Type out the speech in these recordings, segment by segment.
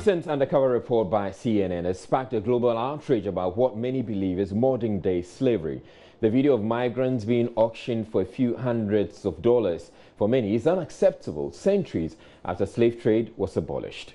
recent undercover report by CNN has sparked a global outrage about what many believe is modern-day slavery. The video of migrants being auctioned for a few hundreds of dollars for many is unacceptable centuries after slave trade was abolished.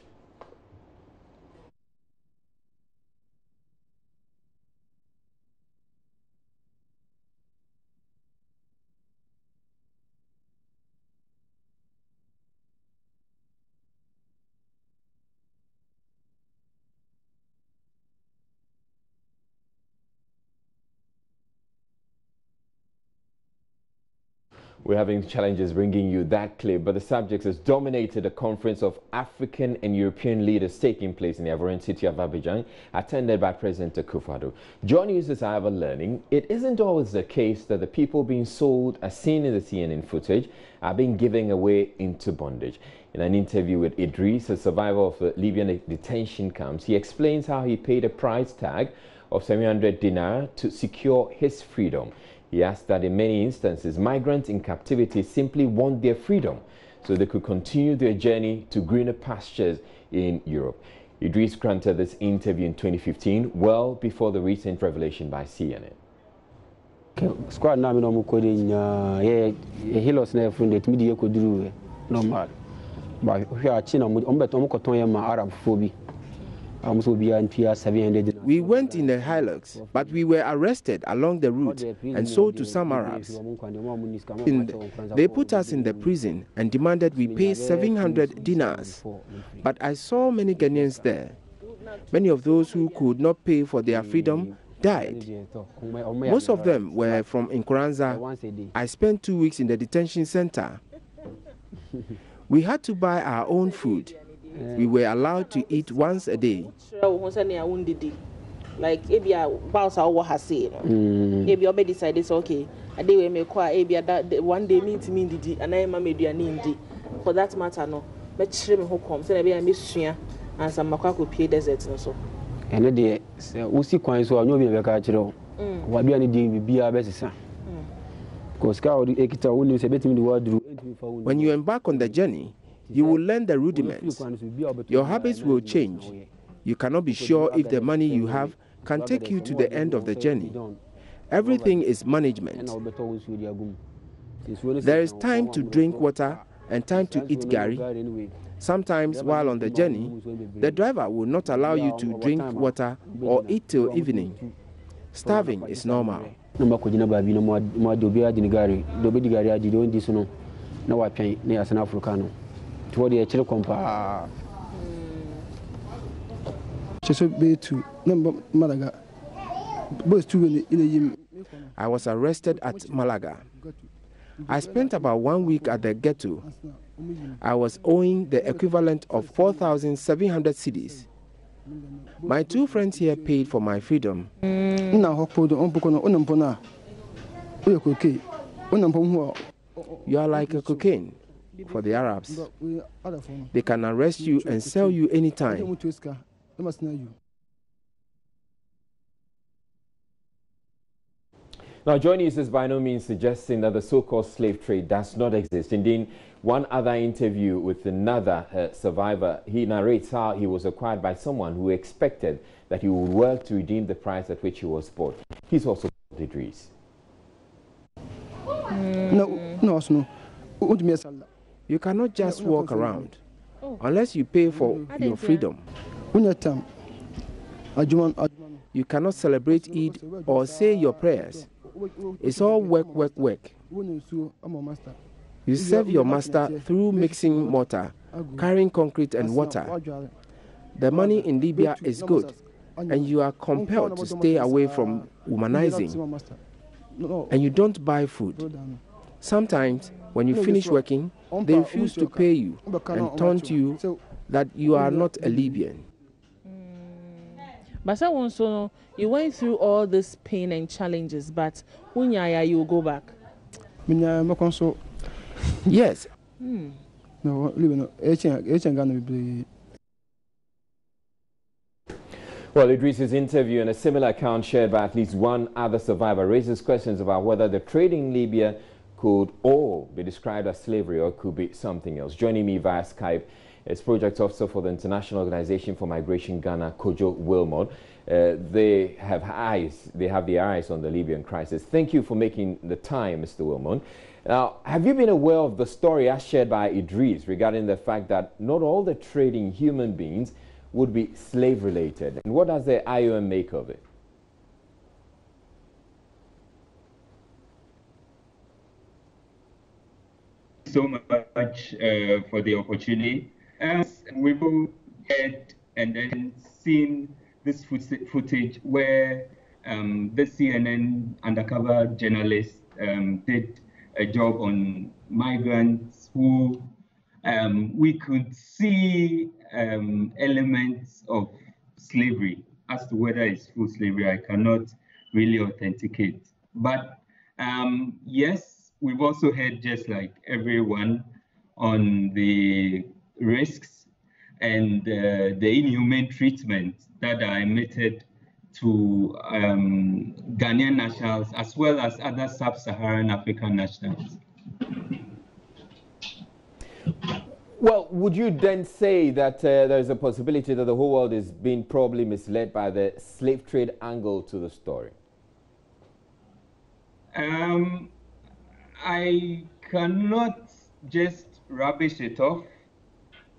We're having challenges bringing you that clip, but the subject has dominated a conference of African and European leaders taking place in the Ivorian city of Abidjan, attended by President Akufo-Addo. Joining users, however, learning it isn't always the case that the people being sold, as seen in the CNN footage, are being given away into bondage. In an interview with Idris, a survivor of Libyan detention camps, he explains how he paid a price tag of 700 dinar to secure his freedom. He asked that in many instances, migrants in captivity simply want their freedom so they could continue their journey to greener pastures in Europe. Idris granted this interview in 2015, well before the recent revelation by CNN. Squad na mi no mo ko de nya ye hilos na front it mi de ko duru normal ba hwe a chi na mo beto mo ko ton ye ma Arab phobi. We went in the Hilux, but we were arrested along the route and sold to some Arabs. They put us in the prison and demanded we pay 700 dinars. But I saw many Ghanaians there. Many of those who could not pay for their freedom died. Most of them were from Nkoranza. I spent 2 weeks in the detention center. We had to buy our own food. We were allowed to eat once a day. Like Ebia has said, Ebia decided, okay, a day we make one day meet me and I am a media nindi. For that matter, no, but shrimp who comes and I miss and some Makako pay deserts and so. And a day, Usi coins or no Vacatro. What do I need to be a best? When you embark on the journey, you will learn the rudiments. Your habits will change. You cannot be sure if the money you have can take you to the end of the journey. Everything is management. There is time to drink water and time to eat gari. Sometimes while on the journey, the driver will not allow you to drink water or eat till evening. Starving is normal. I was arrested at Malaga. I spent about 1 week at the ghetto. I was owing the equivalent of 4,700 cedis. My two friends here paid for my freedom. You are like a cocaine for the Arabs. They can arrest you and sell you anytime. Now, joining us is by no means suggesting that the so-called slave trade does not exist. Indeed, one other interview with another survivor, he narrates how he was acquired by someone who expected that he would work to redeem the price at which he was bought. He's also Idris. No. You cannot just walk around unless you pay for your freedom. You cannot celebrate Eid or say your prayers. It's all work. You serve your master through mixing mortar, carrying concrete and water. The money in Libya is good, and you are compelled to stay away from womanizing. And you don't buy food. Sometimes, when you finish working, they refuse to pay you and taunt you that you are not a Libyan. But so you went through all this pain and challenges, but when you will go back? Yes. Well, Idris's interview and a similar account shared by at least one other survivor raises questions about whether the trade in Libya could all be described as slavery or could be something else. Joining me via Skype is Project Officer for the International Organization for Migration Ghana, Kojo Wilmot. They have the eyes on the Libyan crisis. Thank you for making the time, Mr. Wilmot. Now, have you been aware of the story as shared by Idris regarding the fact that not all the trade in human beings would be slave-related? And what does the IOM make of it? So much for the opportunity. We've heard and then seen this footage where the CNN undercover journalist did a job on migrants who we could see elements of slavery. As to whether it's full slavery, I cannot really authenticate. But yes, we've also heard, just like everyone, on the risks and the inhumane treatment that are emitted to Ghanaian nationals as well as other sub-Saharan African nationals. Well, would you then say that there's a possibility that the whole world is being probably misled by the slave trade angle to the story? I cannot just rubbish it off,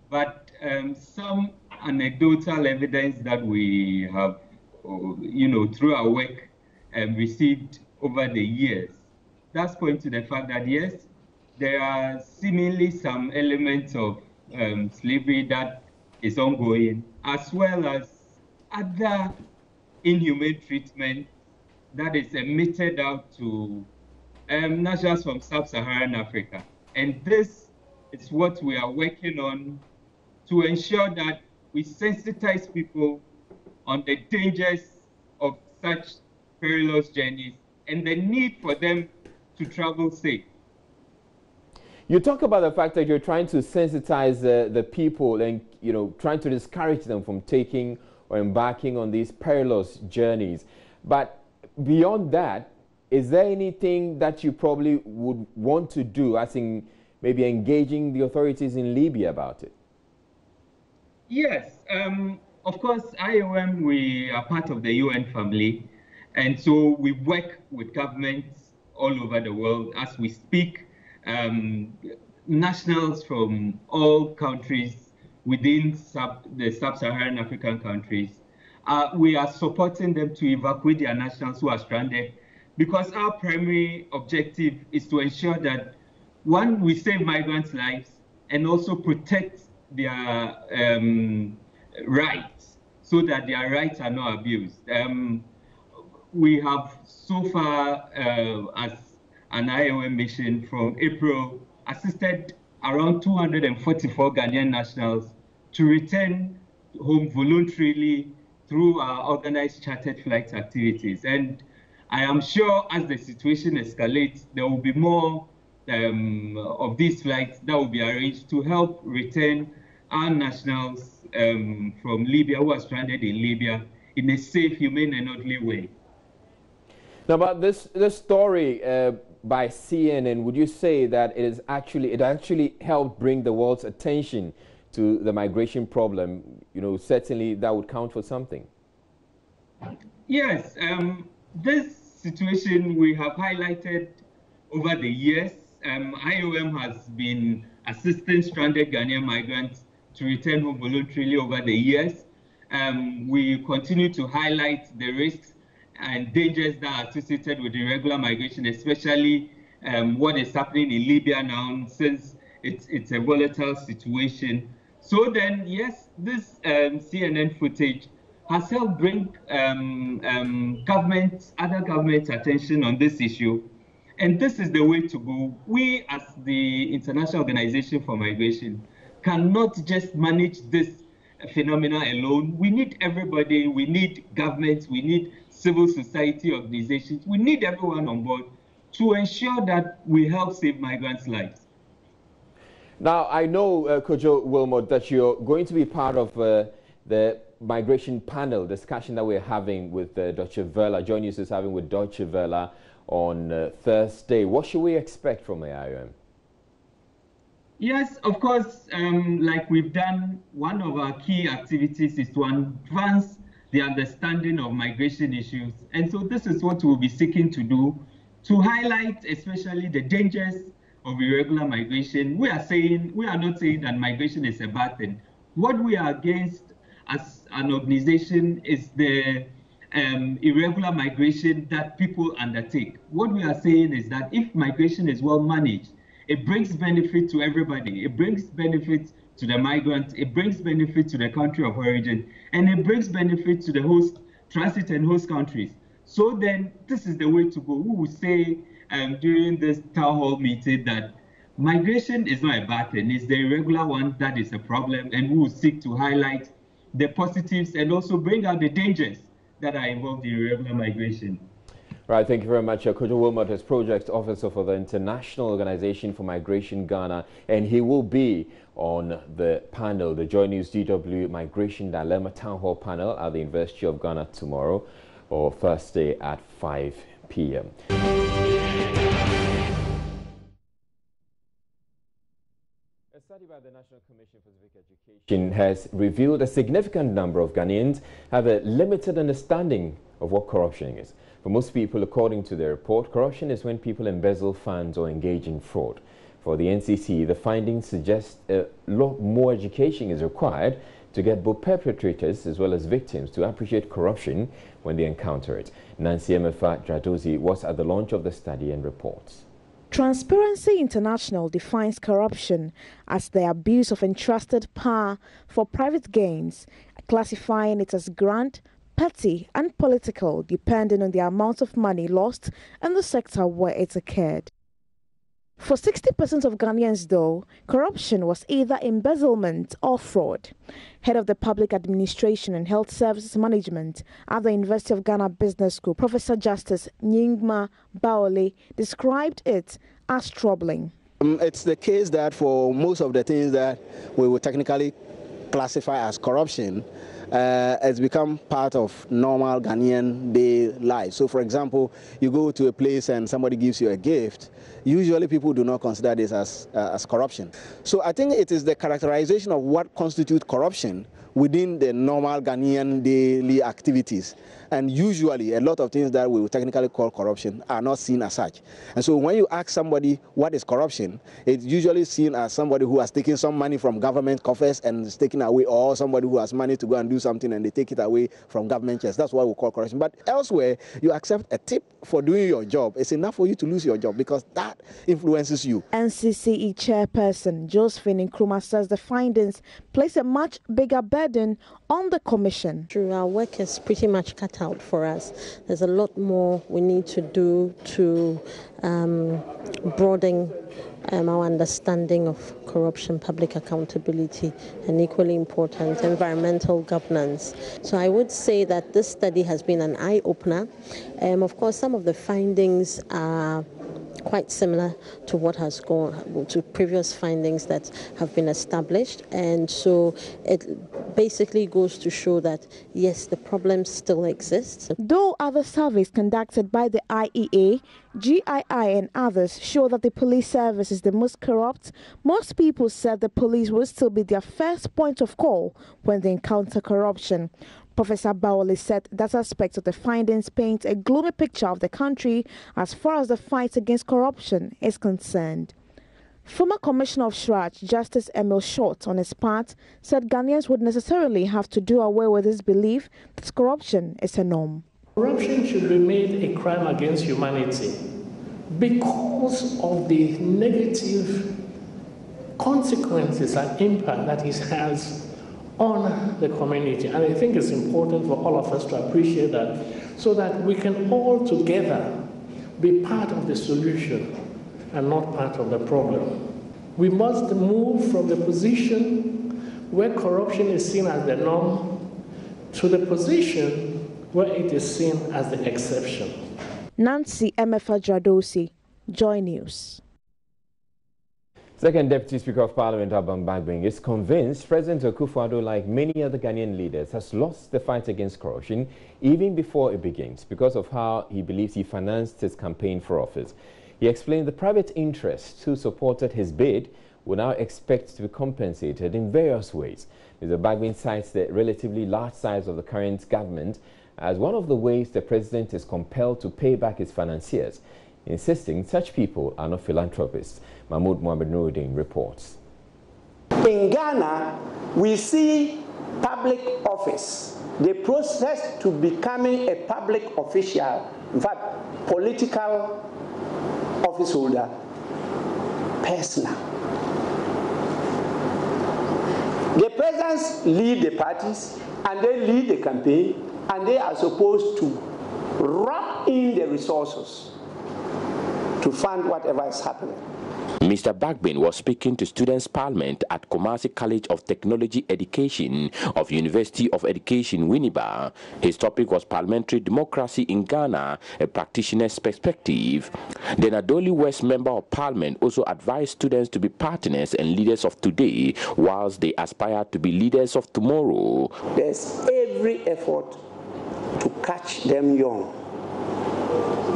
but some anecdotal evidence that we have, through our work received over the years, does point to the fact that yes, there are seemingly some elements of slavery that is ongoing, as well as other inhumane treatment that is emitted out to nationals from sub-Saharan Africa. And this is what we are working on to ensure that we sensitize people on the dangers of such perilous journeys and the need for them to travel safe. You talk about the fact that you're trying to sensitize the people and, trying to discourage them from taking or embarking on these perilous journeys. But beyond that, is there anything that you probably would want to do, as in maybe engaging the authorities in Libya about it? Yes, of course, IOM, we are part of the UN family. And so we work with governments all over the world as we speak. Nationals from all countries within the sub-Saharan African countries, we are supporting them to evacuate their nationals who are stranded, because our primary objective is to ensure that, one, we save migrants' lives and also protect their rights so that their rights are not abused. We have so far, as an IOM mission from April, assisted around 244 Ghanaian nationals to return home voluntarily through our organized chartered flight activities. And I am sure as the situation escalates, there will be more of these flights that will be arranged to help return our nationals from Libya who are stranded in Libya in a safe, humane, and orderly way. Now, about this story by CNN, would you say that it actually helped bring the world's attention to the migration problem? Certainly that would count for something. Yes, this situation we have highlighted over the years. IOM has been assisting stranded Ghanaian migrants to return home voluntarily over the years. We continue to highlight the risks and dangers that are associated with irregular migration, especially what is happening in Libya now, since it's a volatile situation. So then, yes, this CNN footage has helped bring other governments' attention on this issue. And this is the way to go. We, as the International Organization for Migration, cannot just manage this phenomenon alone. We need everybody. We need governments. We need civil society organizations. We need everyone on board to ensure that we help save migrants' lives. Now, I know, Kojo Wilmot, that you're going to be part of the migration panel discussion that we're having with Deutsche Welle. Joy News is having with Deutsche Welle on Thursday. What should we expect from the IOM? Yes, of course, like we've done, one of our key activities is to advance the understanding of migration issues. And so this is what we'll be seeking to do, to highlight especially the dangers of irregular migration. We are not saying that migration is a bad thing. What we are against as an organization is the irregular migration that people undertake. What we are saying is that if migration is well managed, it brings benefit to everybody. It brings benefit to the migrant, it brings benefit to the country of origin, and it brings benefit to the host, transit and host countries. So then this is the way to go. We will say during this town hall meeting that migration is not a bad thing, it's the irregular one that is a problem, and we will seek to highlight the positives and also bring out the dangers that are involved in irregular migration. Right, thank you very much. Kojo Wilmot is Project Officer for the International Organization for Migration Ghana, and he will be on the panel, the Joy News DW Migration Dilemma Town Hall panel at the University of Ghana tomorrow or Thursday at 5 p.m. A study by the National Commission for Civic Education has revealed a significant number of Ghanaians have a limited understanding of what corruption is. For most people, according to the report, corruption is when people embezzle funds or engage in fraud. For the NCC, the findings suggest a lot more education is required to get both perpetrators as well as victims to appreciate corruption when they encounter it. Nancy Emefa Dradozi was at the launch of the study and reports. Transparency International defines corruption as the abuse of entrusted power for private gains, classifying it as grand, petty and political depending on the amount of money lost and the sector where it occurred. For 60% of Ghanaians, though, corruption was either embezzlement or fraud. Head of the Public Administration and Health Services Management at the University of Ghana Business School, Professor Justice Nyingma Baole, described it as troubling. It's the case that for most of the things that we would technically classify as corruption, it's become part of normal Ghanaian day life. So, for example, you go to a place and somebody gives you a gift. Usually, people do not consider this as corruption. So, I think it is the characterization of what constitutes corruption within the normal Ghanaian daily activities. And usually, a lot of things that we would technically call corruption are not seen as such. And so when you ask somebody what is corruption, it's usually seen as somebody who has taken some money from government coffers and is taken away, or somebody who has money to go and do something and they take it away from government chest. That's what we call corruption. But elsewhere, you accept a tip for doing your job. It's enough for you to lose your job because that influences you. NCCE chairperson Josephine Nkrumah says the findings place a much bigger burden on the Commission. Our work is pretty much cut out for us. There's a lot more we need to do to broaden our understanding of corruption, public accountability, and equally important, environmental governance. So I would say that this study has been an eye-opener. Of course, some of the findings are quite similar to what has gone to previous findings that have been established, and so it basically goes to show that yes, the problem still exists. Though other surveys conducted by the IEA, GII and others show that the police service is the most corrupt, most people said the police will still be their first point of call when they encounter corruption. Professor Baole said that aspects of the findings paint a gloomy picture of the country as far as the fight against corruption is concerned. Former Commissioner of Shraj, Justice Emil Short, on his part, said Ghanaians would necessarily have to do away with this belief that corruption is a norm. Corruption should remain a crime against humanity because of the negative consequences and impact that it has on the community. And I think it's important for all of us to appreciate that so that we can all together be part of the solution and not part of the problem. We must move from the position where corruption is seen as the norm to the position where it is seen as the exception. Nancy Emefa Dradozi, Joy News. Second Deputy Speaker of Parliament Abang Bagbing is convinced President Akufo-Addo, like many other Ghanaian leaders, has lost the fight against corruption even before it begins because of how he believes he financed his campaign for office. He explained the private interests who supported his bid will now expect to be compensated in various ways. Mr. Bagbin cites the relatively large size of the current government as one of the ways the president is compelled to pay back his financiers, insisting such people are not philanthropists. Mahmoud Mohamed Nuruddin reports. In Ghana, we see public office, the process to becoming a public official, in fact, political office holder, personal. The presidents lead the parties and they lead the campaign, and they are supposed to wrap in the resources to fund whatever is happening. Mr. Bagbin was speaking to Students' Parliament at Kumasi College of Technology Education of University of Education, Winneba. His topic was Parliamentary Democracy in Ghana, a Practitioner's Perspective. The Nadoli West Member of Parliament also advised students to be partners and leaders of today, whilst they aspire to be leaders of tomorrow. There's every effort to catch them young,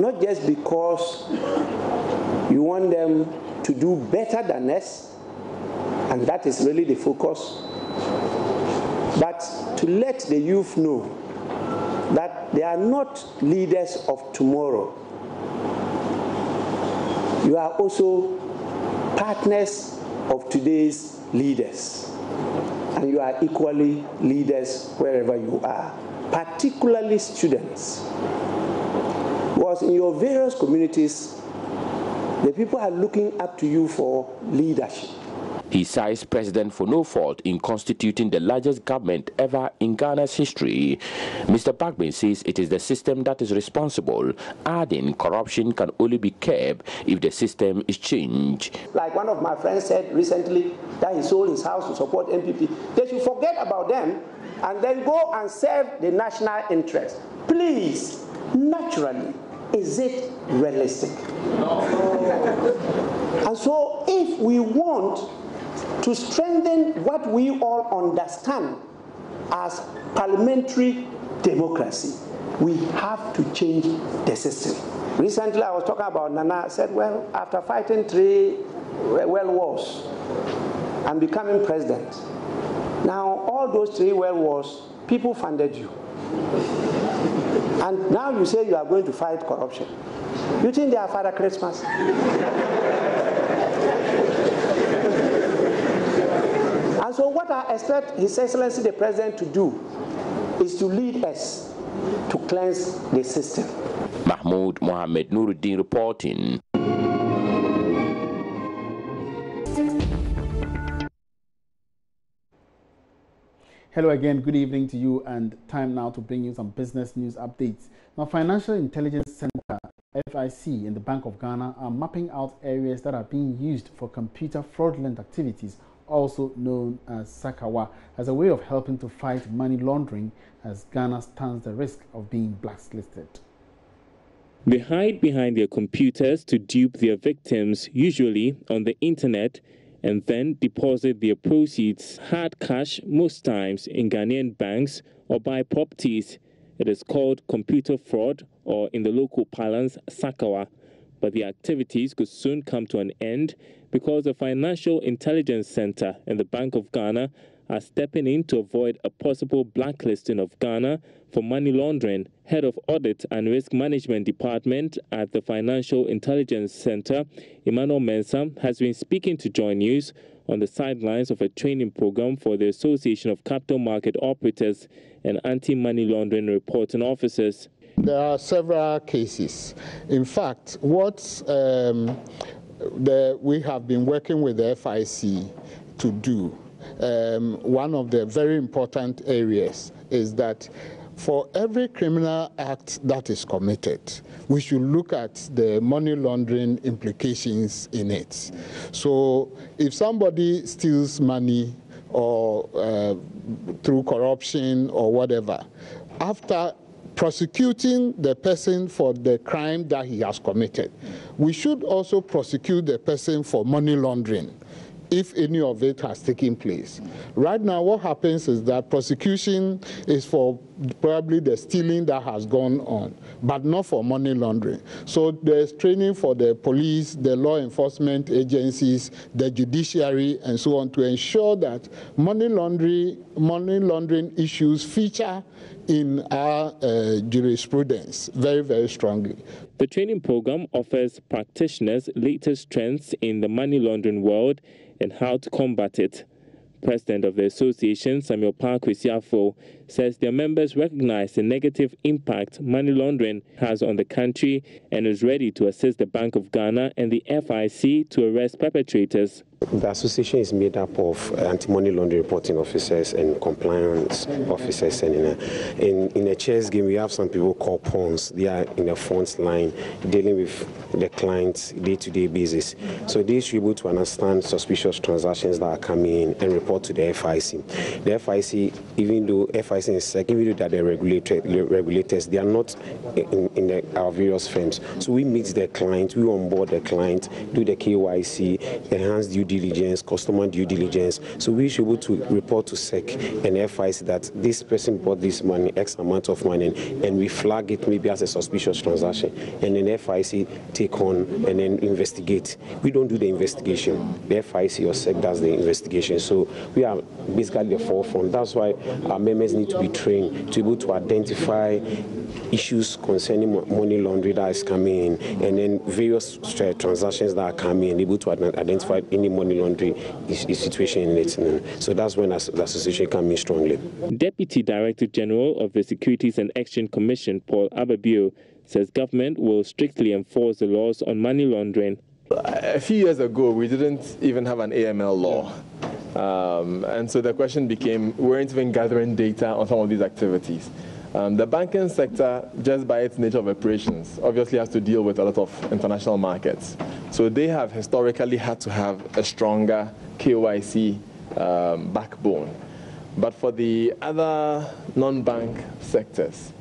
not just because you want them to do better than us, and that is really the focus, but to let the youth know that they are not leaders of tomorrow. You are also partners of today's leaders, and you are equally leaders wherever you are, particularly students. Because in your various communities, the people are looking up to you for leadership. He cites President for no fault in constituting the largest government ever in Ghana's history. Mr. Bagbin says it is the system that is responsible, adding corruption can only be curbed if the system is changed. Like one of my friends said recently that he sold his house to support MPP. They should forget about them and then go and serve the national interest. Please, naturally, is it realistic? No. And so if we want to strengthen what we all understand as parliamentary democracy, we have to change the system. Recently I was talking about Nana, said, well, after fighting 3 world wars and becoming president, now all those 3 world wars, people funded you. And now you say you are going to fight corruption. You think they are Father Christmas? And so what I expect His Excellency the President to do is to lead us to cleanse the system. Mahmoud Mohamed Nuruddin reporting. Hello again, good evening to you, and time now to bring you some business news updates. Now, Financial Intelligence Center, FIC, and the Bank of Ghana are mapping out areas that are being used for computer fraudulent activities, also known as Sakawa, as a way of helping to fight money laundering as Ghana stands the risk of being blacklisted. They hide behind their computers to dupe their victims, usually on the internet, and then deposit their proceeds, hard cash most times, in Ghanaian banks or buy properties. It is called computer fraud, or in the local parlance, Sakawa. But the activities could soon come to an end because the Financial Intelligence Center and the Bank of Ghana are stepping in to avoid a possible blacklisting of Ghana for money laundering. Head of Audit and Risk Management Department at the Financial Intelligence Center, Emmanuel Mensah, has been speaking to Joy News on the sidelines of a training program for the Association of Capital Market Operators and Anti-Money Laundering Reporting Officers. There are several cases. In fact, what we have been working with the FIC to do, one of the very important areas is that for every criminal act that is committed, we should look at the money laundering implications in it. So if somebody steals money or through corruption or whatever, after prosecuting the person for the crime that he has committed, we should also prosecute the person for money laundering. if any of it has taken place. Right now, what happens is that prosecution is for probably the stealing that has gone on, but not for money laundering. So there's training for the police, the law enforcement agencies, the judiciary, and so on to ensure that money laundering issues feature in our jurisprudence very, very strongly. The training program offers practitioners latest trends in the money laundering world and how to combat it. President of the association, Samuel Park-Kwesiafo, says their members recognize the negative impact money laundering has on the country and is ready to assist the Bank of Ghana and the FIC to arrest perpetrators. The association is made up of anti-money laundering reporting officers and compliance officers. And in a chess game, we have some people called pawns. They are in the front line dealing with the clients day-to-day basis. So they should be able to understand suspicious transactions that are coming in and report to the FIC. The FIC, even though FIC is SEC, even though that they're regulators, they are not in our various firms. So we meet the client, we onboard the client, do the KYC, enhance due diligence, customer due diligence. So we should be able to report to SEC and FIC that this person bought this money, X amount of money, and we flag it maybe as a suspicious transaction. And then FIC take on and then investigate. We don't do the investigation. The FIC or SEC does the investigation. So we are basically the forefront. That's why our members need to be trained to be able to identify issues concerning money laundering that is coming in, and then various transactions that are coming in, able to identify any money laundering situation in it. So that's when the association comes in strongly. Deputy Director General of the Securities and Exchange Commission, Paul Ababio, says government will strictly enforce the laws on money laundering. A few years ago, we didn't even have an AML law. And so the question became, we weren't even gathering data on some of these activities. The banking sector, just by its nature of operations, obviously has to deal with a lot of international markets. So they have historically had to have a stronger KYC backbone. But for the other non-bank sectors,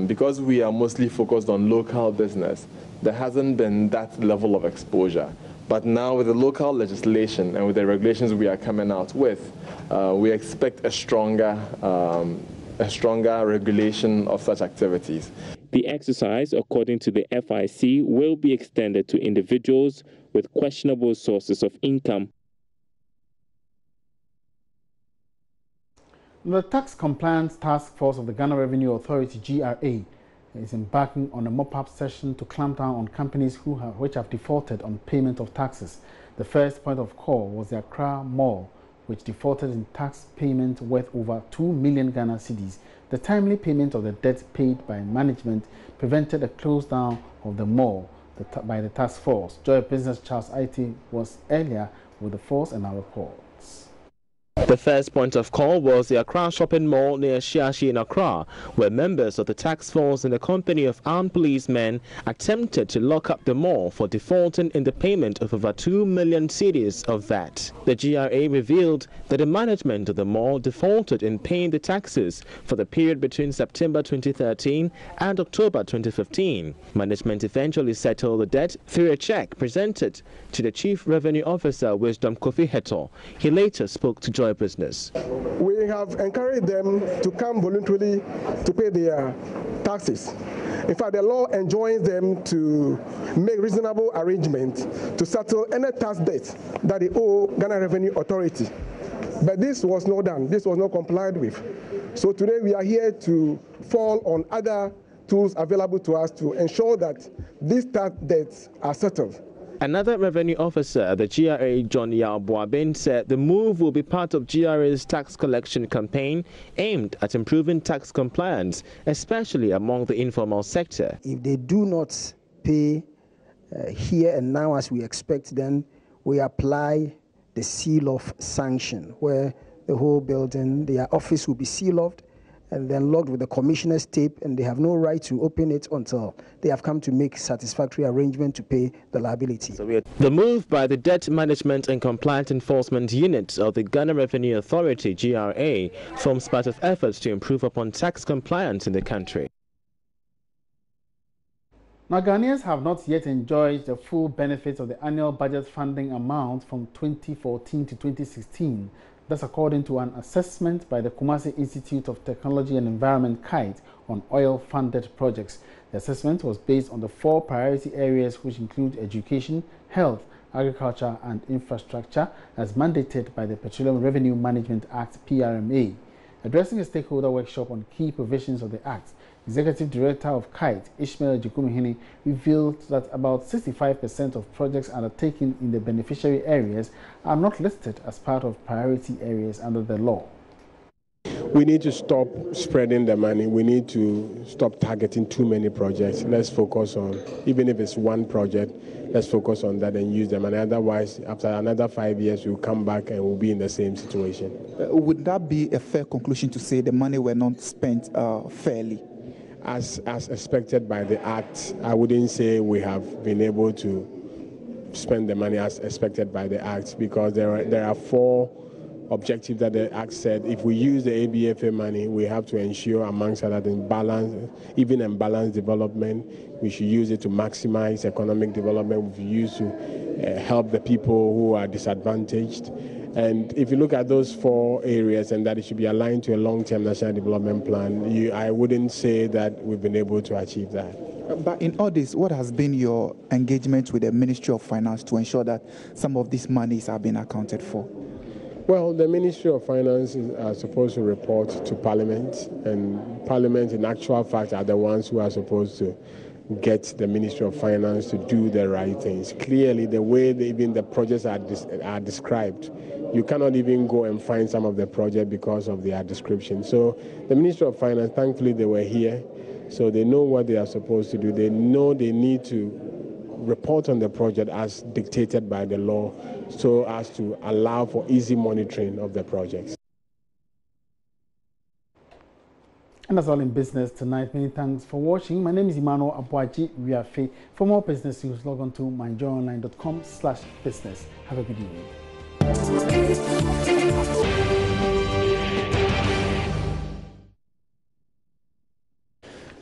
because we are mostly focused on local business, there hasn't been that level of exposure. But now with the local legislation and with the regulations we are coming out with, we expect a stronger regulation of such activities. The exercise, according to the FIC, will be extended to individuals with questionable sources of income. The Tax Compliance Task Force of the Ghana Revenue Authority, GRA, is embarking on a mop-up session to clamp down on companies which have defaulted on payment of taxes. The first point of call was the Accra Mall, which defaulted in tax payment worth over 2 million Ghana cedis. The timely payment of the debt paid by management prevented a close down of the mall by the task force. Joy Business Charles IT was earlier with the force and our reports. The first point of call was the Accra Shopping Mall near Shiashi in Accra, where members of the task force and a company of armed policemen attempted to lock up the mall for defaulting in the payment of over 2 million cedis of VAT. The GRA revealed that the management of the mall defaulted in paying the taxes for the period between September 2013 and October 2015. Management eventually settled the debt through a check presented to the Chief Revenue Officer, Wisdom Kofi Heto. He later spoke to Joy Business. We have encouraged them to come voluntarily to pay their taxes. In fact, the law enjoins them to make reasonable arrangements to settle any tax debt that they owe Ghana Revenue Authority. But this was not done. This was not complied with. So today we are here to fall on other tools available to us to ensure that these tax debts are settled. Another revenue officer at the GRA, John Yao Boabin, said the move will be part of GRA's tax collection campaign aimed at improving tax compliance, especially among the informal sector. If they do not pay here and now as we expect, then we apply the seal-off sanction, where the whole building, their office will be seal-offed and then logged with the commissioner's tape, and they have no right to open it until they have come to make satisfactory arrangement to pay the liability. The move by the Debt Management and Compliance Enforcement Unit of the Ghana Revenue Authority, GRA, forms part of efforts to improve upon tax compliance in the country. Now, Ghanaians have not yet enjoyed the full benefits of the annual budget funding amount from 2014 to 2016. That's according to an assessment by the Kumasi Institute of Technology and Environment, KITE, on oil-funded projects. The assessment was based on the 4 priority areas, which include education, health, agriculture and infrastructure, as mandated by the Petroleum Revenue Management Act, PRMA. Addressing a stakeholder workshop on key provisions of the Act, Executive Director of KITE, Ishmael Jikumihini, revealed that about 65% of projects undertaken in the beneficiary areas are not listed as part of priority areas under the law. We need to stop spreading the money. We need to stop targeting too many projects. Let's focus on, even if it's one project, let's focus on that and use them. And otherwise, after another 5 years, we'll come back and we'll be in the same situation. Would that be a fair conclusion to say the money were not spent fairly? As expected by the Act, I wouldn't say we have been able to spend the money as expected by the Act, because there are 4 objectives that the Act said. If we use the ABFA money, we have to ensure, amongst other things, even balanced development. We should use it to maximize economic development. We should use to help the people who are disadvantaged. And if you look at those 4 areas, and that it should be aligned to a long-term national development plan, I wouldn't say that we've been able to achieve that. But in all this, what has been your engagement with the Ministry of Finance to ensure that some of these monies are being accounted for? Well, the Ministry of Finance are supposed to report to Parliament, and Parliament, in actual fact, are the ones who are supposed to get the Ministry of Finance to do the right things. Clearly, the way even the projects are described, you cannot even go and find some of the projects because of their description. So the Ministry of Finance, thankfully, they were here, so they know what they are supposed to do. They know they need to report on the project as dictated by the law, so as to allow for easy monitoring of the projects. And that's all in business tonight. Many thanks for watching. My name is Emmanuel Abuaji Riafe. For more business news, log on to myjoyonline.com/business. Have a good evening.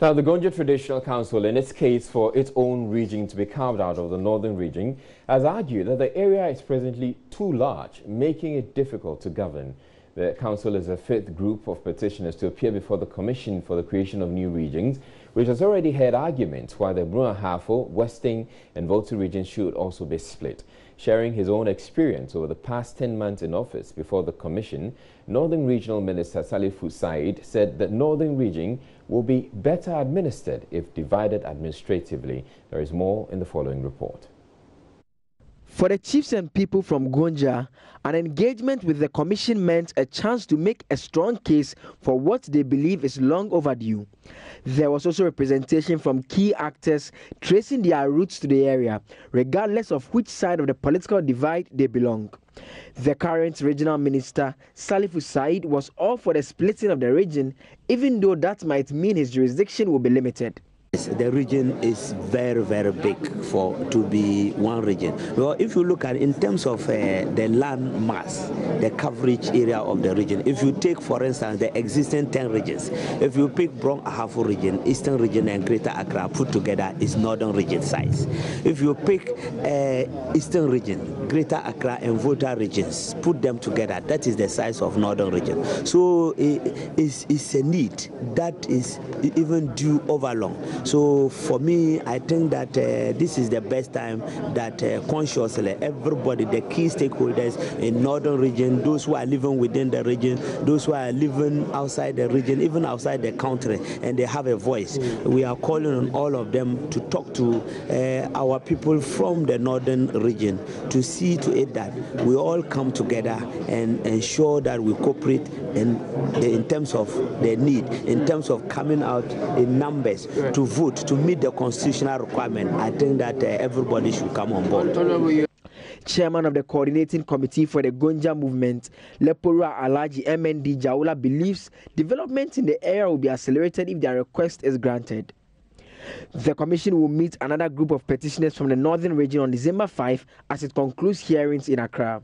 Now, the Gonja Traditional Council, in its case for its own region to be carved out of the northern region, has argued that the area is presently too large, making it difficult to govern. The council is the 5th group of petitioners to appear before the Commission for the Creation of New Regions, which has already heard arguments why the Brua Ahafo, Western and Volta regions should also be split. Sharing his own experience over the past 10 months in office before the Commission, Northern Regional Minister Salifu Said said that Northern region will be better administered if divided administratively. There is more in the following report. For the chiefs and people from Gonja, an engagement with the Commission meant a chance to make a strong case for what they believe is long overdue. There was also representation from key actors tracing their roots to the area, regardless of which side of the political divide they belong. The current regional minister, Salifu Said, was all for the splitting of the region, even though that might mean his jurisdiction will be limited. The region is very, very big to be one region. Well, if you look at in terms of the land mass, the coverage area of the region, if you take, for instance, the existing 10 regions, if you pick Brong Ahafo region, Eastern region, and Greater Accra put together is Northern region size. If you pick Eastern region, Greater Accra, and Volta regions, put them together, that is the size of Northern region. So it's a need that is even due overlong. So for me, I think that this is the best time that consciously everybody, the key stakeholders in Northern region, those who are living within the region, those who are living outside the region, even outside the country, and they have a voice. We are calling on all of them to talk to our people from the Northern region to see to it that we all come together and ensure that we cooperate in terms of the need, in terms of coming out in numbers to vote to meet the constitutional requirement. I think that everybody should come on board. Chairman of the Coordinating Committee for the Gonja Movement, Lepora Alaji MND Jaula, believes development in the area will be accelerated if their request is granted. The Commission will meet another group of petitioners from the Northern region on December 5 as it concludes hearings in Accra.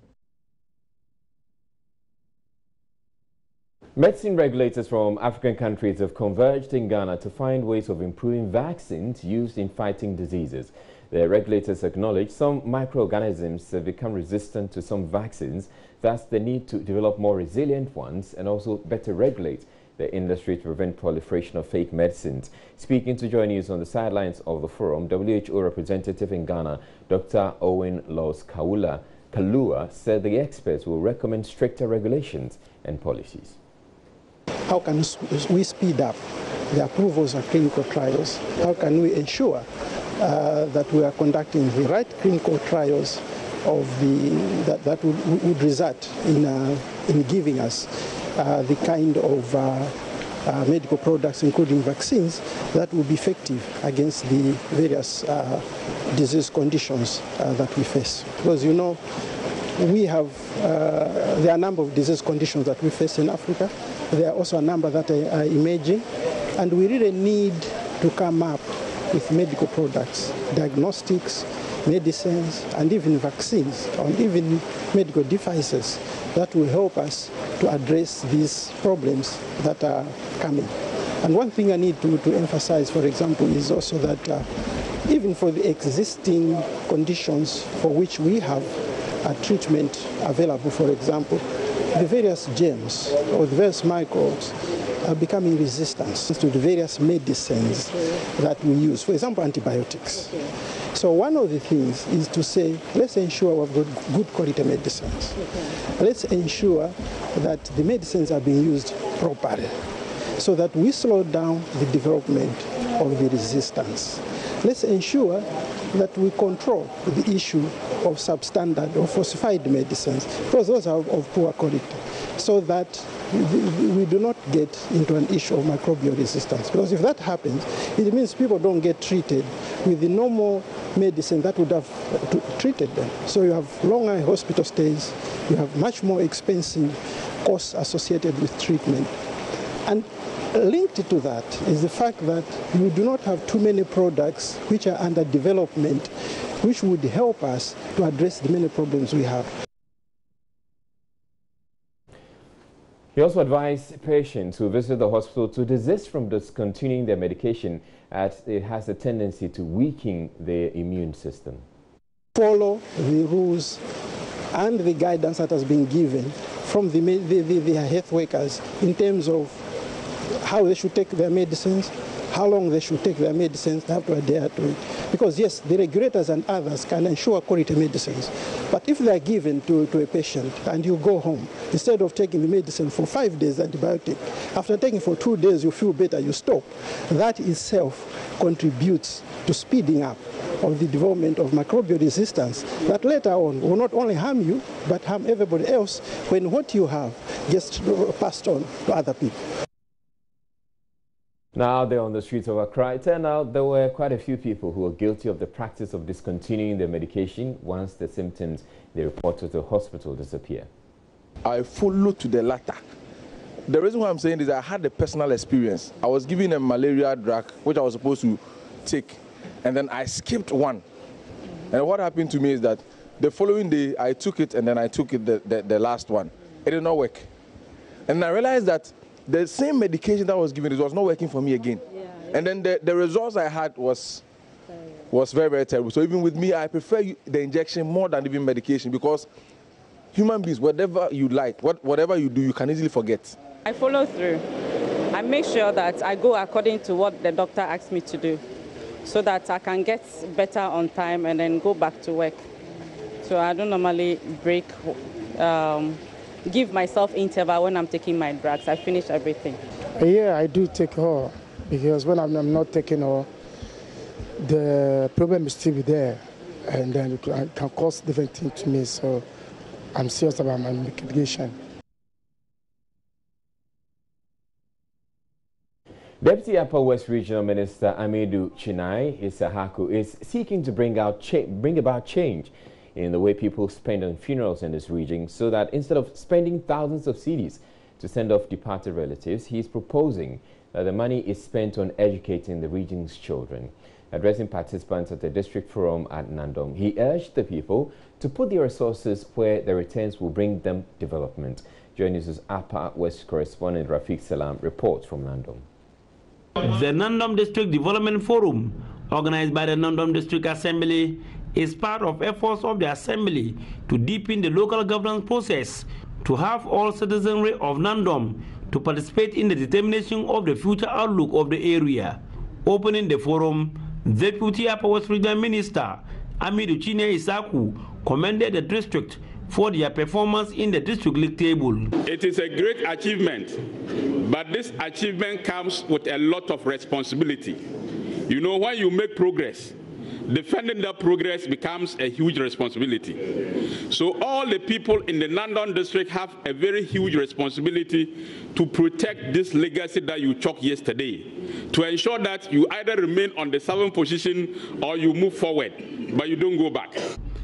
Medicine regulators from African countries have converged in Ghana to find ways of improving vaccines used in fighting diseases. The regulators acknowledge some microorganisms have become resistant to some vaccines, thus the need to develop more resilient ones and also better regulate the industry to prevent proliferation of fake medicines. Speaking to Joy News on the sidelines of the forum, WHO representative in Ghana, Dr. Owen Laws Kalua, said the experts will recommend stricter regulations and policies. How can we speed up the approvals of clinical trials? How can we ensure that we are conducting the right clinical trials of that would result in giving us the kind of medical products, including vaccines, that will be effective against the various disease conditions that we face. Because you know, there are a number of disease conditions that we face in Africa. There are also a number that are emerging, and we really need to come up with medical products, diagnostics, medicines, and even vaccines, and even medical devices that will help us to address these problems that are coming. And one thing I need to emphasize, for example, is also that even for the existing conditions for which we have a treatment available, for example, the various germs or the various microbes are becoming resistant to the various medicines that we use, for example, antibiotics. So one of the things is to say, let's ensure we've got good quality medicines. Let's ensure that the medicines are being used properly so that we slow down the development of the resistance. Let's ensure that we control the issue of substandard or falsified medicines, because those are of poor quality, so that we do not get into an issue of microbial resistance. Because if that happens, it means people don't get treated with the normal medicine that would have treated them. So you have longer hospital stays, you have much more expensive costs associated with treatment. And linked to that is the fact that we do not have too many products which are under development, which would help us to address the many problems we have. He also advised patients who visit the hospital to desist from discontinuing their medication, as it has a tendency to weaken their immune system. Follow the rules and the guidance that has been given from the health workers in terms of how they should take their medicines, how long they should take their medicines. They have to adhere to it. Because yes, the regulators and others can ensure quality medicines. But if they are given to a patient and you go home, instead of taking the medicine for 5 days, antibiotic, after taking for 2 days you feel better, you stop. That itself contributes to speeding up of the development of microbial resistance that later on will not only harm you, but harm everybody else when what you have gets passed on to other people. Now they're on the streets of Accra. It turned out there were quite a few people who were guilty of the practice of discontinuing their medication once the symptoms they reported to the hospital disappear. I follow to the latter. The reason why I'm saying this, I had a personal experience. I was given a malaria drug, which I was supposed to take, and then I skipped one. And what happened to me is that the following day, I took it, and then I took it the last one. It did not work. And I realized that the same medication that I was given, it was not working for me again. And then the results I had was very, very terrible. So even with me, I prefer the injection more than even medication, because human beings, whatever you like, whatever you do, you can easily forget. I follow through. I make sure that I go according to what the doctor asks me to do, so that I can get better on time and then go back to work. So I don't normally give myself interval when I'm taking my drugs. I finish everything. Yeah, I do take all, because when I'm not taking all, the problem is still there, and then it can cause different things to me. So I'm serious about my medication. Deputy Upper West Regional Minister Amidu Chinai Isahaku is seeking to bring about change in the way people spend on funerals in this region, so that instead of spending thousands of cedis to send off departed relatives, he is proposing that the money is spent on educating the region's children. Addressing participants at the district forum at Nandong, he urged the people to put their resources where the returns will bring them development. Joining us is Upper West correspondent Rafiq Salam reports from Nandom. The Nandom District Development Forum, organized by the Nandom District Assembly, is part of efforts of the Assembly to deepen the local governance process, to have all citizenry of Nandom to participate in the determination of the future outlook of the area. Opening the forum, Deputy Upper West Regional Minister Amidu Chine Isaku commended the district for their performance in the district league table. It is a great achievement, but this achievement comes with a lot of responsibility. You know, when you make progress, defending that progress becomes a huge responsibility. So all the people in the Nandom district have a very huge responsibility to protect this legacy that you chalked yesterday, to ensure that you either remain on the 7th position or you move forward, but you don't go back.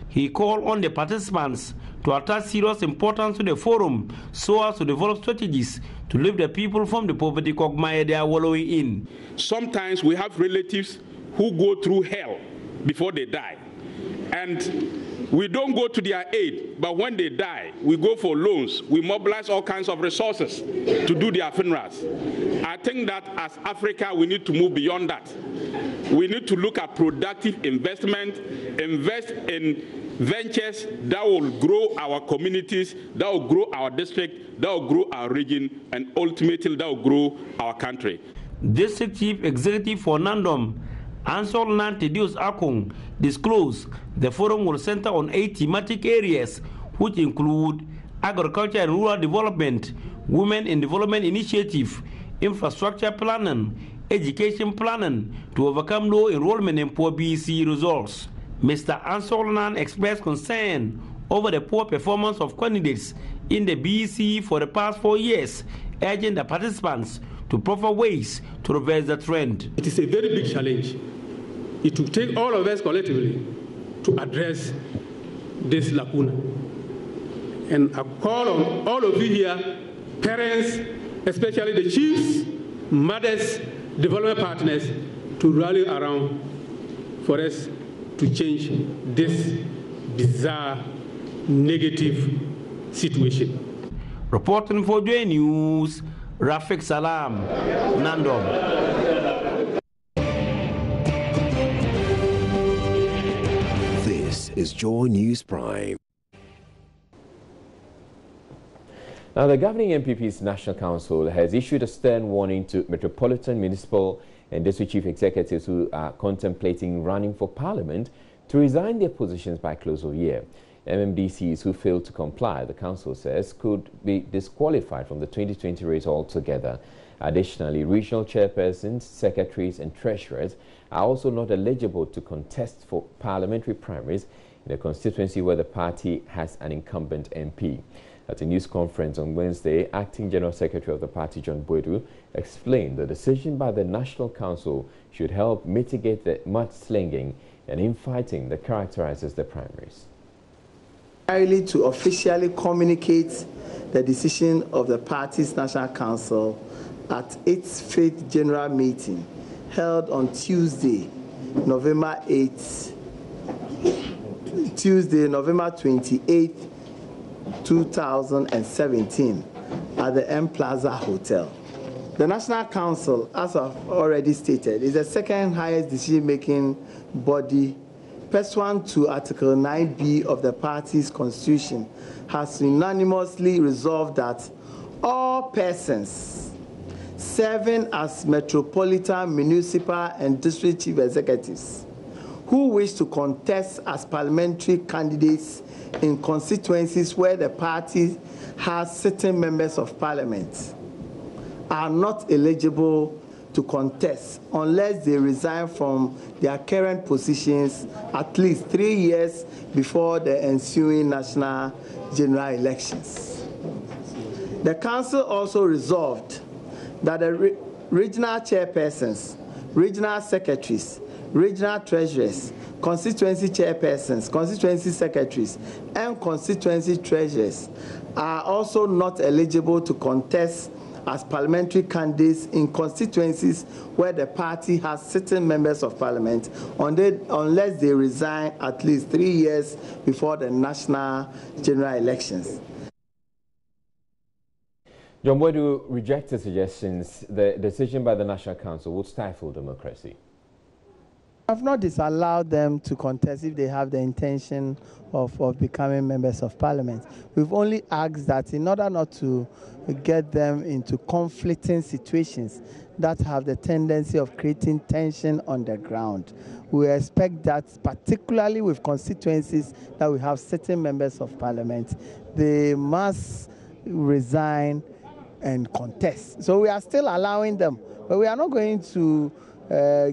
He called on the participants to attach serious importance to the forum so as to develop strategies to lift the people from the poverty quagmire they are wallowing in. Sometimes we have relatives who go through hell before they die, and we don't go to their aid, but when they die, we go for loans, we mobilize all kinds of resources to do their funerals. I think that as Africa, we need to move beyond that. We need to look at productive investment, invest in ventures that will grow our communities, that will grow our district, that will grow our region, and ultimately that will grow our country. District Chief Executive for Nandom, Ansol Nantidius Akung, disclosed the forum will center on 8 thematic areas, which include agriculture and rural development, women in development initiative, infrastructure planning, education planning to overcome low enrollment and poor BEC results. Mr. Ansol Nan expressed concern over the poor performance of candidates in the BEC for the past 4 years, urging the participants to proffer ways to reverse the trend. It is a very big challenge. It will take all of us collectively to address this lacuna. And I call on all of you here, parents, especially the chiefs, mothers, development partners, to rally around for us to change this bizarre, negative situation. Reporting for J News, Rafiq Salam, Nandom. This is Joy News Prime. Now, the governing MPP's National Council has issued a stern warning to metropolitan, municipal and district chief executives who are contemplating running for parliament to resign their positions by close of year. MMDCs who fail to comply, the council says, could be disqualified from the 2020 race altogether. Additionally, regional chairpersons, secretaries and treasurers are also not eligible to contest for parliamentary primaries in a constituency where the party has an incumbent MP. At a news conference on Wednesday, Acting General Secretary of the party, John Boadu, explained the decision by the National Council should help mitigate the mudslinging and infighting that characterizes the primaries. To officially communicate the decision of the party's National Council at its 5th General Meeting held on Tuesday, November 28, 2017 at the M Plaza Hotel. The National Council, as I've already stated, is the second highest decision-making body pursuant to Article 9B of the party's constitution, has unanimously resolved that all persons serving as metropolitan, municipal and district chief executives who wish to contest as parliamentary candidates in constituencies where the party has sitting members of parliament are not eligible to contest unless they resign from their current positions at least 3 years before the ensuing national general elections. The council also resolved that the regional chairpersons, regional secretaries, regional treasurers, constituency chairpersons, constituency secretaries, and constituency treasurers are also not eligible to contest as parliamentary candidates in constituencies where the party has sitting members of parliament unless they resign at least 3 years before the national general elections. John Boydu rejected suggestions the decision by the National Council would stifle democracy. I've not disallowed them to contest if they have the intention of becoming members of parliament. We've only asked that in order not to get them into conflicting situations that have the tendency of creating tension on the ground. We expect that, particularly with constituencies that we have certain members of parliament, they must resign and contest. So we are still allowing them, but we are not going to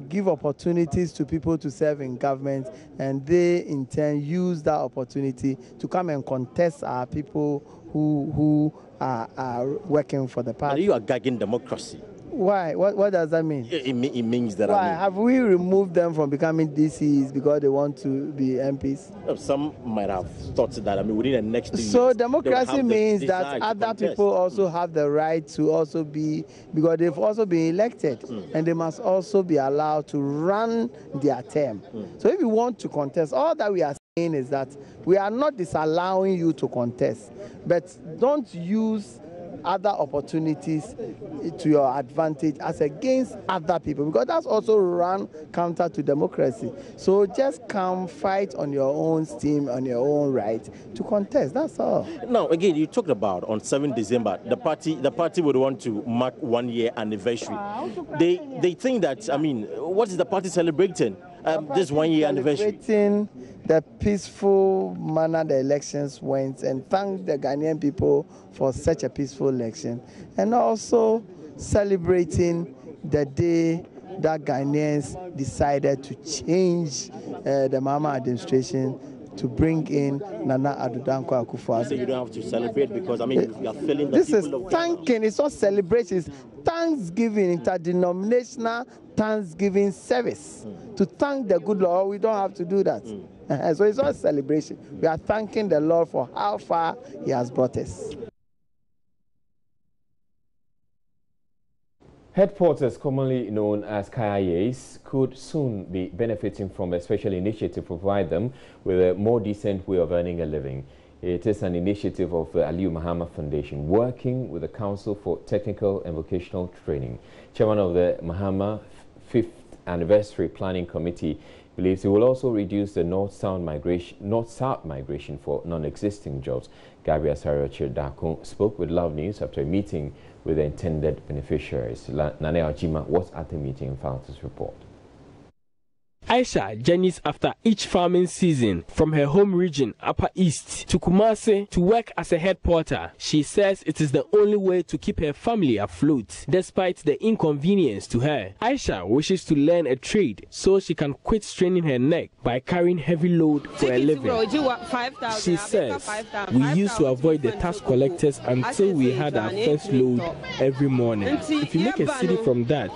give opportunities to people to serve in government, and they in turn use that opportunity to come and contest our people who are working for the party. But you are gagging democracy. Why? What does that mean? It means that. Why? Have we removed them from becoming DCs because they want to be MPs? Some might have thought that. Within the next 2 years. So democracy means that other people also have the right to also be, because they've also been elected, and they must also be allowed to run their term. So if you want to contest, all that we are saying is that we are not disallowing you to contest, but don't use other opportunities to your advantage as against other people, because that's also run counter to democracy. So just come fight on your own steam, on your own right to contest. That's all. Now, again, you talked about on 7 December, the party would want to mark 1 year anniversary. They think that, what is the party celebrating? This 1 year anniversary. Celebrating the peaceful manner the elections went, and thank the Ghanaian people for such a peaceful election, and also celebrating the day that Ghanaians decided to change the Mahama administration to bring in Nana Addo Dankwa Akufo-Addo. So you don't have to celebrate because you are feeling the this people is of thanking. It's not celebration. It's Thanksgiving, interdenominational Thanksgiving service to thank the good Lord. We don't have to do that. So it's not a celebration. We are thanking the Lord for how far He has brought us. Headquarters, commonly known as KIAs, could soon be benefiting from a special initiative to provide them with a more decent way of earning a living. It is an initiative of the Aliyu Mahama Foundation, working with the Council for Technical and Vocational Training. Chairman of the Mahama 5th Anniversary Planning Committee believes it will also reduce the north-south migration for non-existing jobs. Gabriel Sariochi-Dakun spoke with Love News after a meeting with the intended beneficiaries. Nane Ajima was at the meeting and filed this report. Aisha journeys after each farming season from her home region, Upper East, to Kumasi to work as a head porter. She says it is the only way to keep her family afloat, despite the inconvenience to her. Aisha wishes to learn a trade so she can quit straining her neck by carrying heavy load for a living. She says, we used to avoid the tax collectors until we had our first load every morning. If you make a city from that,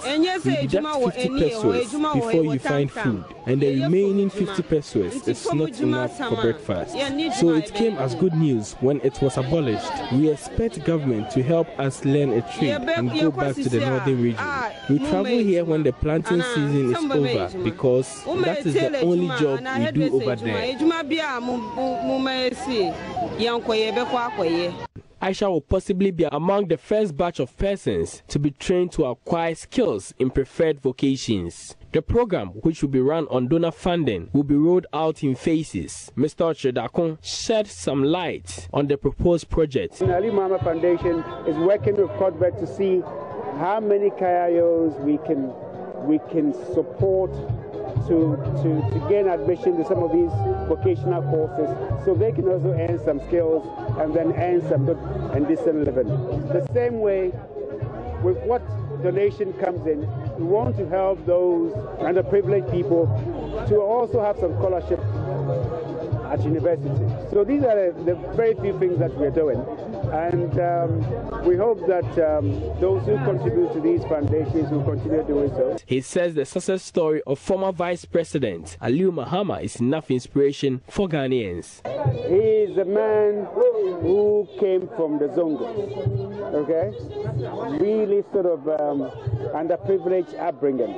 we deduct 50 pesos before you find food, and the remaining 50 pesos is not enough for breakfast. So it came as good news when it was abolished. We expect government to help us learn a trade and go back to the northern region. We travel here when the planting season is over because that is the only job we do over there. Aisha will possibly be among the first batch of persons to be trained to acquire skills in preferred vocations. The program, which will be run on donor funding, will be rolled out in phases. Mr. Ochedakun shed some light on the proposed project. The Aliyu Mahama Foundation is working with Cuthbert to see how many KIOs we can support to gain admission to some of these vocational courses, so they can also earn some skills and then earn some good and decent living. The same way, with what donation comes in, we want to help those underprivileged people to also have some scholarship at university. So these are the very few things that we're doing, and we hope that those who contribute to these foundations will continue doing so. He says the success story of former Vice President Aliyu Mahama is enough inspiration for Ghanaians. He is a man who came from the Zongo, okay? Really sort of underprivileged upbringing.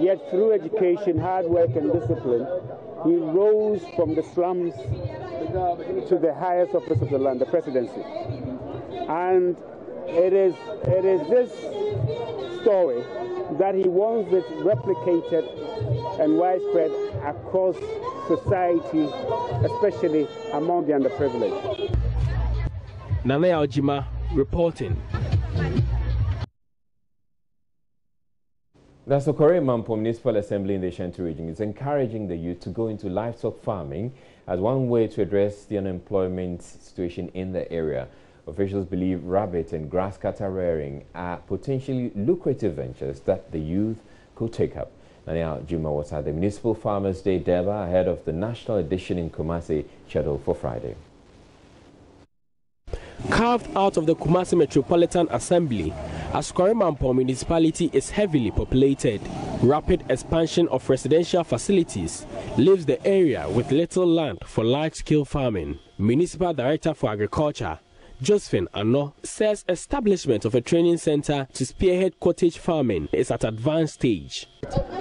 Yet through education, hard work and discipline, he rose from the slums to the highest office of the land, the presidency. And it is this story that he wants it replicated and widespread across society, especially among the underprivileged. Nanaya Ojima reporting. The Sokore Mampo Municipal Assembly in the Ashanti region is encouraging the youth to go into livestock farming as one way to address the unemployment situation in the area. Officials believe rabbit and grass cutter rearing are potentially lucrative ventures that the youth could take up. Nania Juma was at the Municipal Farmers' Day Deba ahead of the national edition in Kumasi scheduled for Friday. Carved out of the Kumasi Metropolitan Assembly, Asukare Mampo municipality is heavily populated. Rapid expansion of residential facilities leaves the area with little land for large-scale farming. Municipal Director for Agriculture, Josephine Ano, says establishment of a training center to spearhead cottage farming is at advanced stage.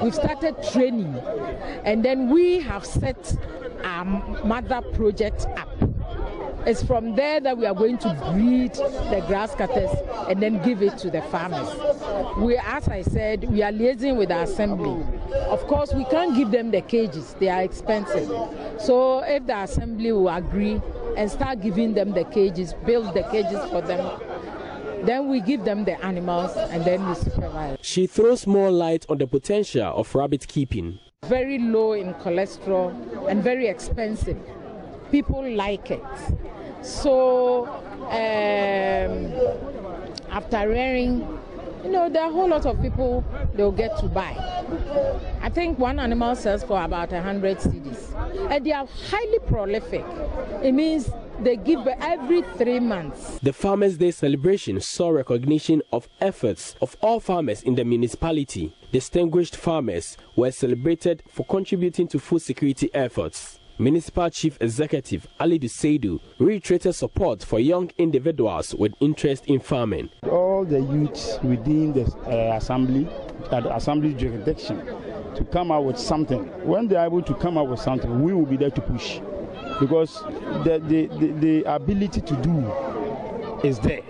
We've started training, and then we have set our mother project up. It's from there that we are going to breed the grass cutters and then give it to the farmers. As I said, we are liaising with the assembly. Of course, we can't give them the cages. They are expensive. So if the assembly will agree and start giving them the cages, build the cages for them, then we give them the animals and then we supervise. She throws more light on the potential of rabbit keeping. Very low in cholesterol and very expensive. People like it. So after rearing, there are a whole lot of people they'll get to buy. I think one animal sells for about 100 cedis. And they are highly prolific. It means they give every 3 months. The Farmers' Day celebration saw recognition of efforts of all farmers in the municipality. Distinguished farmers were celebrated for contributing to food security efforts. Municipal Chief Executive Ali Duseidu reiterated support for young individuals with interest in farming. All the youths within the assembly jurisdiction to come out with something. When they are able to come out with something, we will be there to push, because the ability to do is there.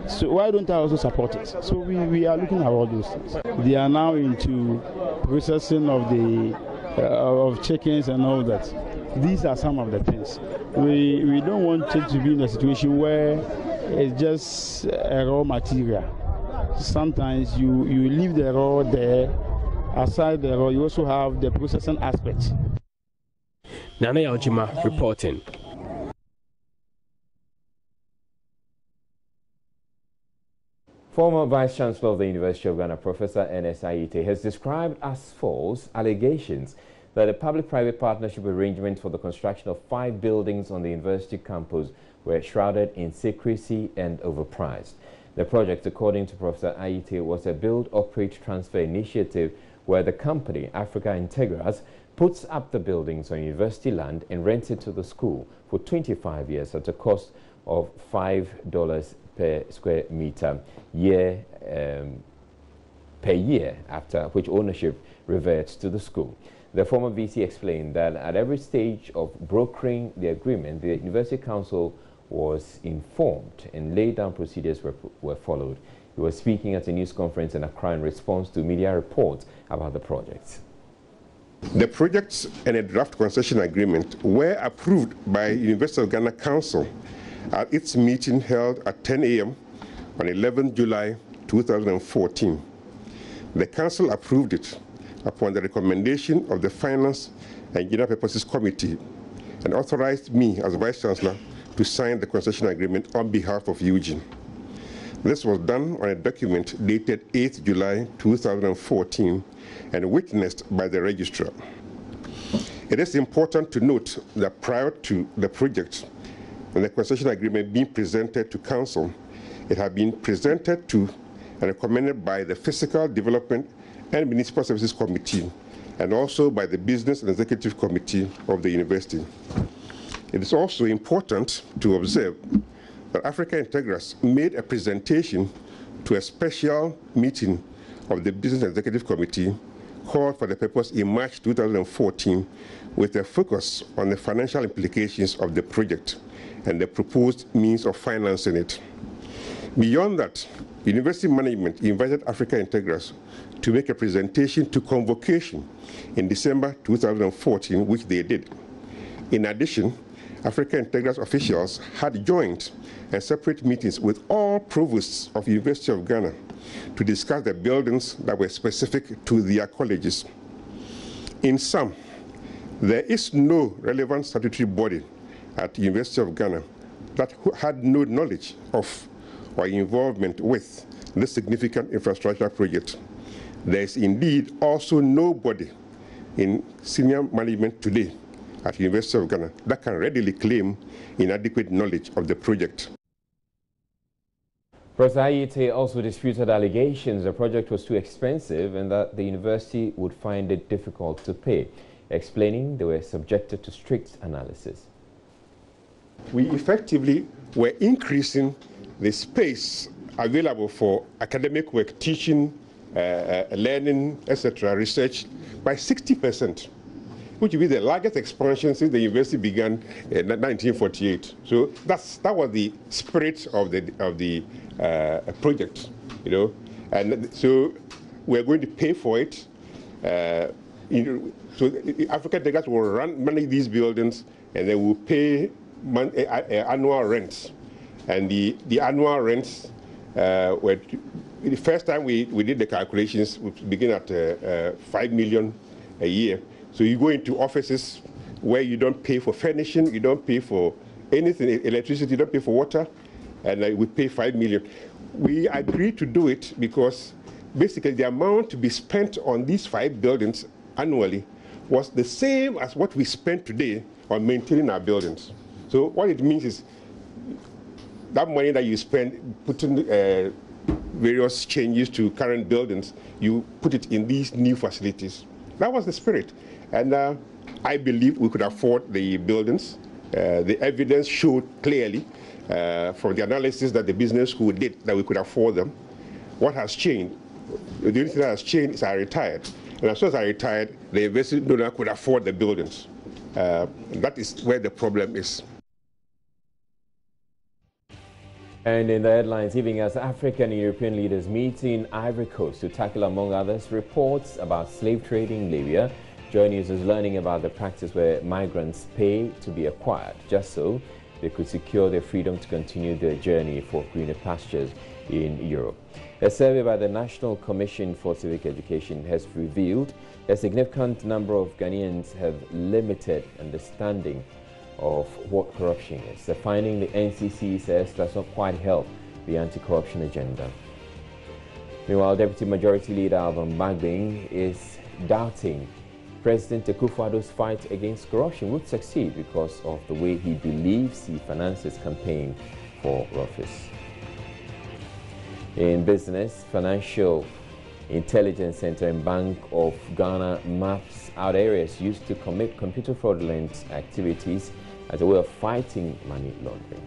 So why don't I also support it? So we are looking at all those things. They are now into processing of the of chickens and all that. These are some of the things. We don't want it to be in a situation where it's just a raw material. Sometimes you leave the raw there. Aside the raw, you also have the processing aspect. Nanaya Ojima reporting. Former Vice-Chancellor of the University of Ghana, Professor Ernest Ayite, has described as false allegations that a public-private partnership arrangement for the construction of 5 buildings on the university campus were shrouded in secrecy and overpriced. The project, according to Professor Ayite, was a build-operate-transfer initiative where the company, Africa Integras, puts up the buildings on university land and rents it to the school for 25 years at a cost of $5 per square meter per year, after which ownership reverts to the school. The former VC explained that at every stage of brokering the agreement, the University Council was informed and laid down procedures were followed. He was speaking at a news conference in Accra in response to media reports about the project. The projects and a draft concession agreement were approved by University of Ghana Council at its meeting held at 10 a.m. on 11 July 2014. The Council approved it upon the recommendation of the Finance and General Purposes Committee and authorized me as Vice-Chancellor to sign the concession agreement on behalf of Eugene. This was done on a document dated 8 July 2014 and witnessed by the Registrar. It is important to note that prior to the project and the concession agreement being presented to Council, it had been presented to and recommended by the Physical Development and Municipal Services Committee and also by the Business and Executive Committee of the University. It is also important to observe that Africa Integras made a presentation to a special meeting of the Business and Executive Committee called for the purpose in March 2014 with a focus on the financial implications of the project and the proposed means of financing it. Beyond that, university management invited Africa Integras to make a presentation to Convocation in December 2014, which they did. In addition, Africa Integras officials had joint and separate meetings with all provosts of the University of Ghana to discuss the buildings that were specific to their colleges. In sum, there is no relevant statutory body at the University of Ghana that had no knowledge of or involvement with this significant infrastructure project. There is indeed also nobody in senior management today at the University of Ghana that can readily claim inadequate knowledge of the project. Professor Ayite also disputed allegations the project was too expensive and that the university would find it difficult to pay, explaining they were subjected to strict analysis. We effectively were increasing the space available for academic work, teaching, learning, etc., research by 60%, which would be the largest expansion since the university began in 1948. So that was the spirit of the project, you know, and so we're going to pay for it. So Africa Integras will manage these buildings, and they will pay annual rents. And the annual rents were, the first time we did the calculations, we begin at 5 million a year. So you go into offices where you don't pay for furnishing, you don't pay for anything, electricity, you don't pay for water, and we pay 5 million. We agreed to do it because basically the amount to be spent on these 5 buildings annually was the same as what we spent today on maintaining our buildings. So what it means is that money that you spend putting various changes to current buildings, you put it in these new facilities. That was the spirit. And I believe we could afford the buildings. The evidence showed clearly from the analysis that the business school did that we could afford them. What has changed? The only thing that has changed is I retired. And as soon as I retired, the investment donor could afford the buildings. That is where the problem is. And in the headlines, giving us African and European leaders meet in Ivory Coast to tackle, among others, reports about slave trading in Libya. Joy News is learning about the practice where migrants pay to be acquired, just so they could secure their freedom to continue their journey for greener pastures in Europe. A survey by the National Commission for Civic Education has revealed a significant number of Ghanaians have limited understanding of what corruption is. The finding, the NCC says, does not quite help the anti-corruption agenda. Meanwhile, Deputy Majority Leader Alvan Bagbin is doubting President Akufo-Addo's fight against corruption would succeed because of the way he believes he finances campaign for office. In business, Financial Intelligence Center and Bank of Ghana maps out areas used to commit computer fraudulent activities as a way of fighting money laundering.